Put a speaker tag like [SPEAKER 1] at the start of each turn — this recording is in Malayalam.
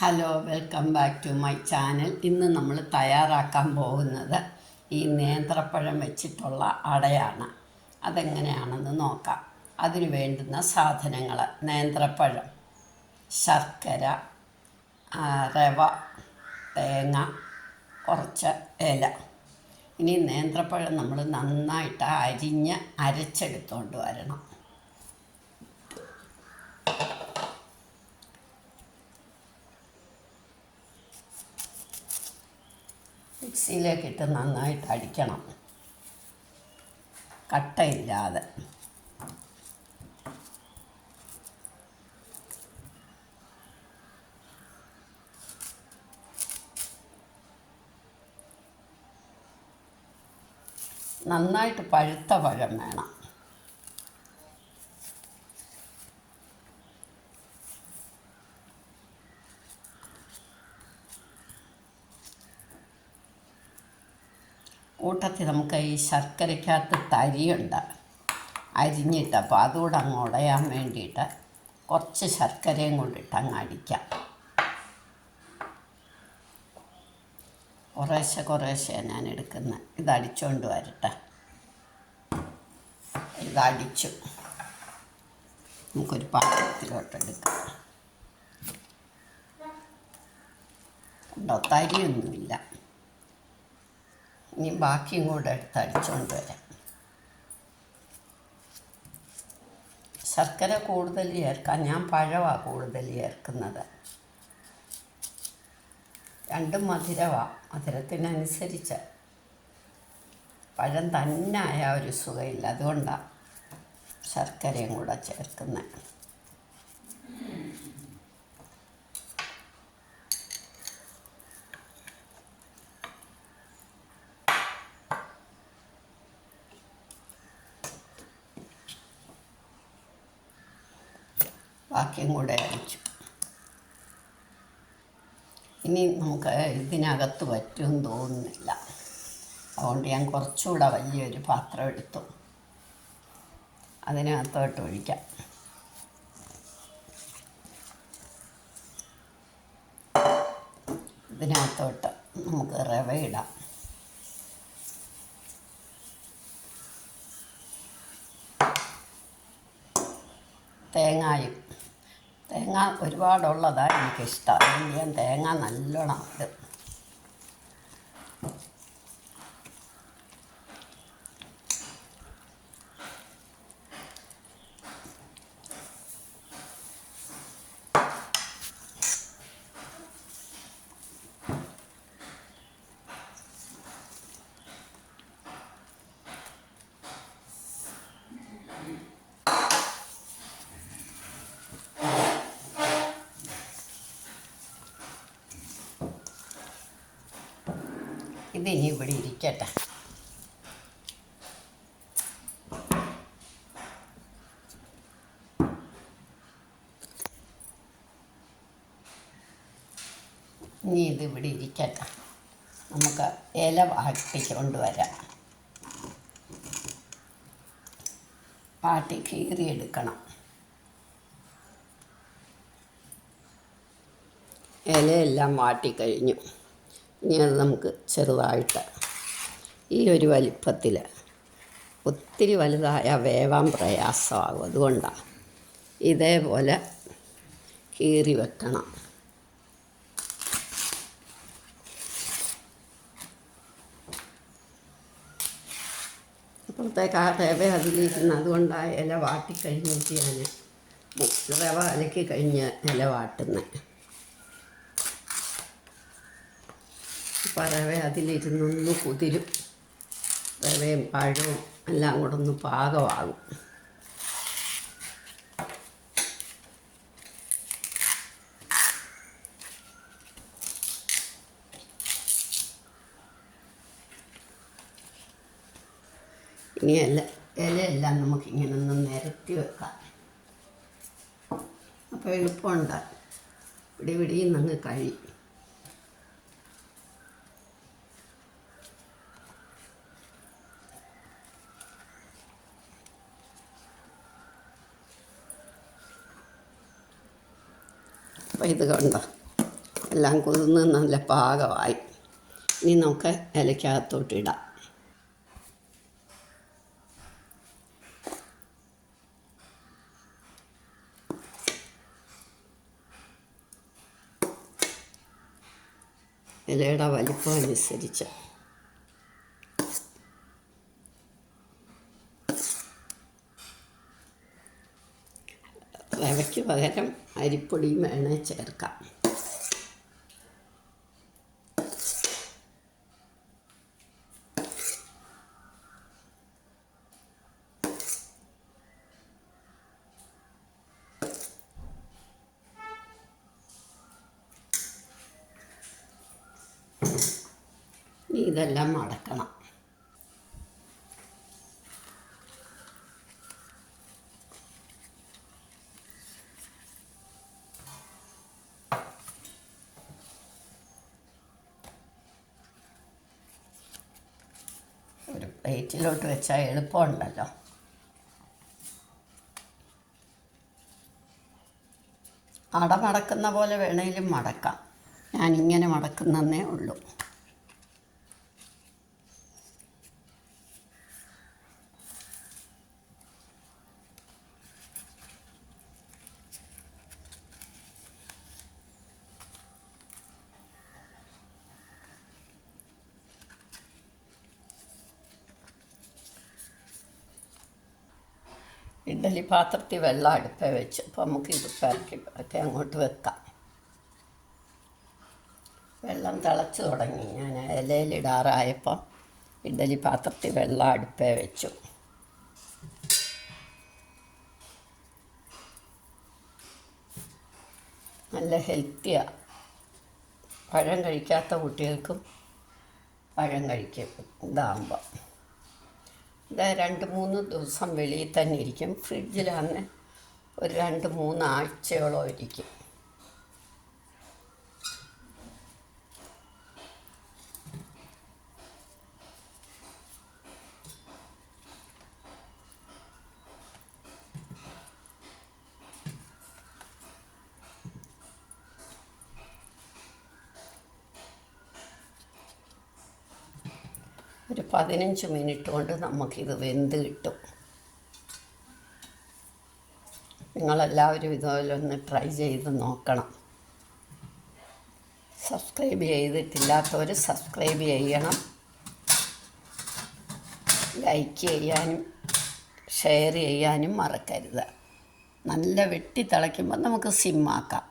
[SPEAKER 1] Hello, welcome back to my channel. ഇന്ന് നമ്മൾ തയ്യാറാക്കാൻ പോകുന്നത് ഈ നേന്ത്രപ്പഴം വെച്ചിട്ടുള്ള അടയാണ്. അതെങ്ങനെയാണെന്ന് നോക്കാം. അതിന് വേണ്ടുന്ന സാധനങ്ങൾ: നേന്ത്രപ്പഴം, ശർക്കര, റവ, തേങ്ങ, കുറച്ച് ഇല. ഇനി നേന്ത്രപ്പഴം നമ്മൾ നന്നായിട്ട് അരിഞ്ഞ് അരച്ചെടുത്തുകൊണ്ട് വരണം. മിക്സിയിലേക്കിട്ട് നന്നായിട്ട് അടിക്കണം, കട്ടയില്ലാതെ. നന്നായിട്ട് പഴുത്ത പഴം വേണം. കൂട്ടത്തിൽ നമുക്ക് ഈ ശർക്കരയ്ക്കകത്ത് തരിയുണ്ട് അരിഞ്ഞിട്ട്, അപ്പോൾ അതുകൂടെ അങ്ങ് ഉടയാൻ വേണ്ടിയിട്ട് കുറച്ച് ശർക്കരയും കൊണ്ടിട്ട് അങ്ങ് അടിക്കാം. കുറേശ്ശെ ഞാൻ എടുക്കുന്നത്. ഇതടിച്ചുകൊണ്ട് വരട്ടെ. ഇതടിച്ചു നമുക്കൊരു പാത്രത്തിലോട്ടെടുക്കാം. ഉണ്ടോ, തരിയൊന്നുമില്ല. ഇനി ബാക്കിയും കൂടെ എടുത്ത് അടിച്ചുകൊണ്ട് വരാം. ശർക്കര കൂടുതൽ ചേർക്കാം. ഞാൻ പഴമാണ് കൂടുതൽ ചേർക്കുന്നത്. രണ്ടും മധുരമാണ്. മധുരത്തിനനുസരിച്ച്. പഴം തന്നെ ആയ ഒരു സുഖമില്ല, അതുകൊണ്ടാണ് ശർക്കരയും കൂടെ ചേർക്കുന്നത്. ബാക്കിയും കൂടെ അടിച്ചു. ഇനി നമുക്ക് ഇതിനകത്ത് പറ്റുമെന്ന് തോന്നുന്നില്ല, അതുകൊണ്ട് ഞാൻ കുറച്ചുകൂടെ വലിയൊരു പാത്രം എടുത്തു. അതിനകത്തോട്ട് ഒഴിക്കാം. ഇതിനകത്തോട്ട് നമുക്ക് റവ ഇടാം. തേങ്ങ ഒരുപാടുള്ളതാണ് എനിക്കിഷ്ടം. അതുകൊണ്ട് ഞാൻ തേങ്ങ നല്ലോണം ഇടും. ഇതിനി ഇവിടെ ഇരിക്കട്ടെ. ഇനി ഇതിവിടെ ഇരിക്കട്ടെ. നമുക്ക് ഇല വാട്ടിക്കൊണ്ട് വരാം. വാട്ടി കീറിയെടുക്കണം. ഇലയെല്ലാം വാട്ടിക്കഴിഞ്ഞു. ഇനി അത് നമുക്ക് ചെറുതായിട്ട് ഈ ഒരു വലിപ്പത്തിൽ, ഒത്തിരി വലുതായ വേവാൻ പ്രയാസമാകും. അതുകൊണ്ടാണ് ഇതേപോലെ കീറി വെക്കണം. അപ്പോഴത്തേക്ക് ആ റവ അതിലിരുന്ന്, അതുകൊണ്ടാണ് ഇല വാട്ടിക്കഴിഞ്ഞിട്ട് ഞാൻ റവ അലക്കി കഴിഞ്ഞ് ഇല വാട്ടുന്നത്. അപ്പോൾ റവ അതിലിരുന്നൊന്ന് കുതിരും. റവയും പഴവും എല്ലാം കൂടെ ഒന്ന് പാകമാകും. ഇനി ഇലയെല്ലാം നമുക്കിങ്ങനെ ഒന്ന് നിരത്തി വെക്കാം. അപ്പോൾ എളുപ്പമുണ്ട്. ഇവിടെയും അങ്ങ് കഴിയും. അപ്പോൾ ഇത് കണ്ടോ, എല്ലാം കുതിർന്ന് നല്ല പാകമായി. ഇനി നമുക്ക് ഇലയ്ക്കകത്തോട്ടിടാം. ഇലയുടെ വലിപ്പം അനുസരിച്ച് റവയ്ക്ക് പകരം അരിപ്പൊടിയും വേണേൽ ചേർക്കാം. ഇതെല്ലാം മടക്കണം. ഒരു പ്ലേറ്റിലോട്ട് വെച്ചാൽ എളുപ്പമുണ്ടല്ലോ. അട മടക്കുന്ന പോലെ വേണേലും മടക്കാം. ഞാനിങ്ങനെ മടക്കുന്നതേ ഉള്ളൂ. ഇഡ്ഡലി പാത്രത്തിൽ വെള്ളം അടുപ്പേ വെച്ച് അപ്പോൾ നമുക്കിത് ഒക്കെ അങ്ങോട്ട് വെക്കാം. വെള്ളം തിളച്ച് തുടങ്ങി. ഞാൻ ഇലയിലിടാറായപ്പോൾ ഇഡ്ഡലി പാത്രത്തിൽ വെള്ളം അടുപ്പേ വെച്ചു. നല്ല ഹെൽത്തിയാണ്. പഴം കഴിക്കാത്ത കുട്ടികൾക്കും പഴം കഴിക്കും ഇതാകുമ്പോൾ. ഇത് 2-3 ദിവസം വെളിയിൽ തന്നെ ഇരിക്കും. ഫ്രിഡ്ജിലാണെങ്കിൽ ഒരു 2-3 ആഴ്ചയോളം ഇരിക്കും. ഒരു 15 മിനിറ്റ് കൊണ്ട് നമുക്കിത് വെന്ത് കിട്ടും. നിങ്ങളെല്ലാവരും ഇതുപോലെ ഒന്ന് ട്രൈ ചെയ്ത് നോക്കണം. സബ്സ്ക്രൈബ് ചെയ്തിട്ടില്ലാത്തവർ സബ്സ്ക്രൈബ് ചെയ്യണം. ലൈക്ക് ചെയ്യാനും ഷെയർ ചെയ്യാനും മറക്കരുത്. നല്ല വെട്ടി തിളയ്ക്കുമ്പോൾ നമുക്ക് സിമ്മാക്കാം.